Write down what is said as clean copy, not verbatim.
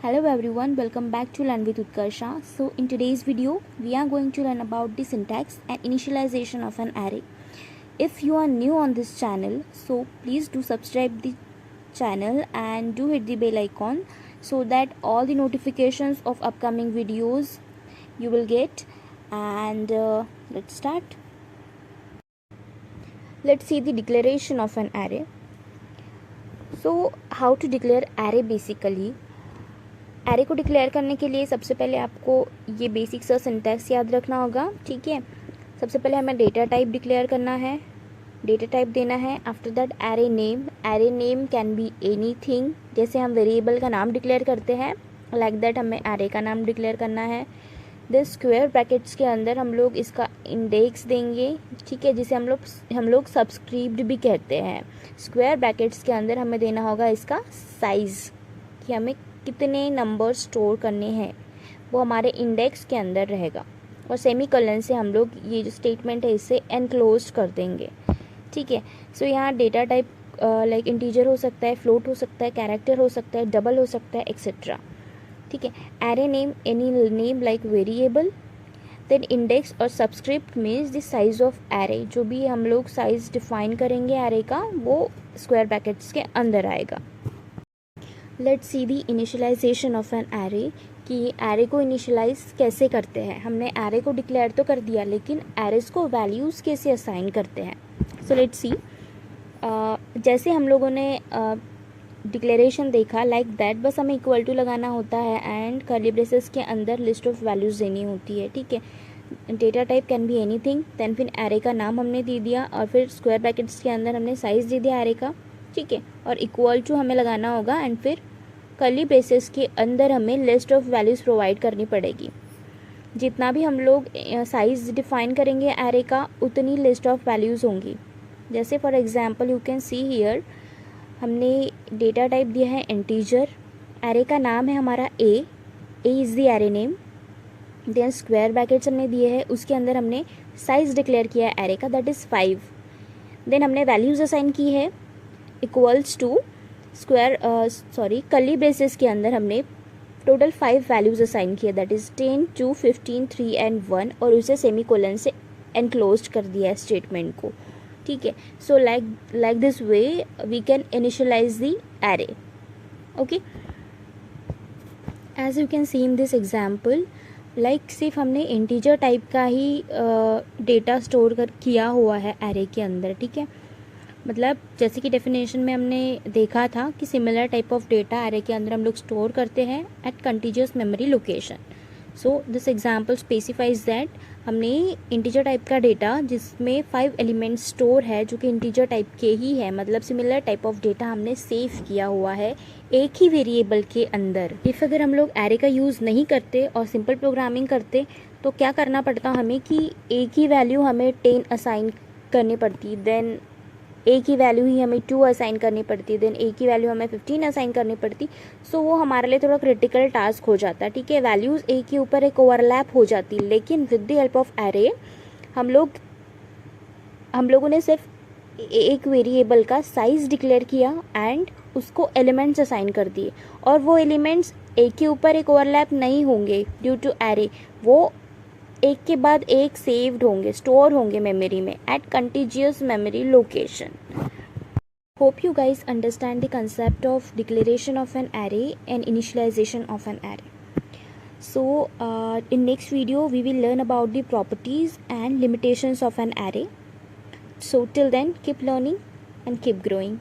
Hello everyone, welcome back to Learn with Utkarsha. So in today's video, we are going to learn about the syntax and initialization of an array. If you are new on this channel, so please do subscribe the channel and do hit the bell icon so that all the notifications of upcoming videos you will get. And let's start. Let's see the declaration of an array. So how to declare array basically. Array को declare करने के लिए सबसे पहले आपको ये basic सा syntax याद रखना होगा, ठीक है। सबसे पहले हमें डेटा टाइप डिक्लेयर करना है, डेटा टाइप देना है। After that array name can be anything, जैसे हम वेरिएबल का नाम डिक्लेयर करते हैं लाइक दैट हमें एरे का नाम डिक्लेयर करना है। दिस स्क्वायर ब्रैकेट्स के अंदर हम लोग इसका इंडेक्स देंगे, ठीक है, जिसे हम लोग सब्सक्रिप्ट भी कहते हैं। स्क्वायर ब्रैकेट्स के अंदर हमें देना होगा इसका साइज़, कि हमें कितने नंबर स्टोर करने हैं वो हमारे इंडेक्स के अंदर रहेगा। और सेमी कॉलन से हम लोग ये जो स्टेटमेंट है इसे एनक्लोज कर देंगे, ठीक है। सो यहाँ डेटा टाइप लाइक इंटीजर हो सकता है, फ्लोट हो सकता है, कैरेक्टर हो सकता है, डबल हो सकता है, एक्सेट्रा, ठीक है। Array name any name like variable, then index और subscript means the size of array. जो भी हम लोग साइज डिफाइन करेंगे एरे का वो स्क्वायर ब्रैकेट्स के अंदर आएगा। Let's see the initialisation of an array, कि एरे को इनिशियलाइज कैसे करते हैं। हमने एरे को डिक्लेयर तो कर दिया, लेकिन एरेज को वैल्यूज़ कैसे असाइन करते हैं। सो लेट्स सी, जैसे हम लोगों ने डिक्लेरेशन देखा लाइक दैट, बस हमें इक्वल टू लगाना होता है एंड कर्ली ब्रेसेस के अंदर लिस्ट ऑफ वैल्यूज़ देनी होती है, ठीक है। Data type can be anything, then फिर एरे का नाम हमने दे दिया और फिर स्क्वायर ब्रैकेट्स के अंदर हमने साइज़ दे दिया एरे का, ठीक है। और इक्वल टू हमें लगाना होगा एंड फिर कर्ली ब्रेसेस के अंदर हमें लिस्ट ऑफ वैल्यूज़ प्रोवाइड करनी पड़ेगी। जितना भी हम लोग साइज़ डिफाइन करेंगे एरे का, उतनी लिस्ट ऑफ वैल्यूज़ होंगी। जैसे for example you can see here, हमने डेटा टाइप दिया है इंटीजर, एरे का नाम है हमारा A is the array name, then square brackets हमने दिए हैं, उसके अंदर हमने साइज़ डिक्लेयर किया है एरे का, दैट इज़ 5। देन हमने वैल्यूज़ असाइन की है इक्वल्स टू कर्ली ब्रेसेस के अंदर हमने टोटल 5 वैल्यूज़ असाइन किए, दैट इज़ 10, 2, 15, 3 एंड 1, और उसे सेमी कोलन से एनक्लोज कर दिया है स्टेटमेंट को, ठीक है। So like this way we can initialise the array, okay. As you can see in this example, like सिर्फ हमने इंटीजर टाइप का ही डेटा स्टोर किया हुआ है एरे के अंदर, ठीक है। मतलब जैसे कि डेफिनेशन में हमने देखा था कि similar type of data array के अंदर हम लोग स्टोर करते हैं at contiguous memory location. So this example specifies that हमने इंटीजर टाइप का डेटा जिसमें 5 एलिमेंट्स स्टोर है जो कि इंटीजर टाइप के ही है, मतलब सिमिलर टाइप ऑफ डेटा हमने सेव किया हुआ है एक ही वेरिएबल के अंदर। इफ़ अगर हम लोग एरे का यूज़ नहीं करते और सिंपल प्रोग्रामिंग करते तो क्या करना पड़ता हमें कि एक ही वैल्यू हमें 10 असाइन करनी पड़ती, देन एक ही वैल्यू ही हमें 2 असाइन करनी पड़ती, देन एक ही वैल्यू हमें 15 असाइन करनी पड़ती। सो वो हमारे लिए थोड़ा क्रिटिकल टास्क हो जाता है, ठीक है। वैल्यूज़ एक के ऊपर एक ओवरलैप हो जाती, लेकिन with the help of array हम लोगों ने सिर्फ एक वेरिएबल का साइज़ डिक्लेयर किया एंड उसको एलिमेंट्स असाइन कर दिए, और वो एलिमेंट्स एक के ऊपर एक ओवरलैप नहीं होंगे ड्यू टू एरे, वो एक के बाद एक सेव्ड होंगे, स्टोर होंगे मेमोरी में at contiguous memory location. Hope you guys understand the concept of declaration of an array and initialisation of an array. So in next video we will learn about the properties and limitations of an array. So till then keep learning and keep growing.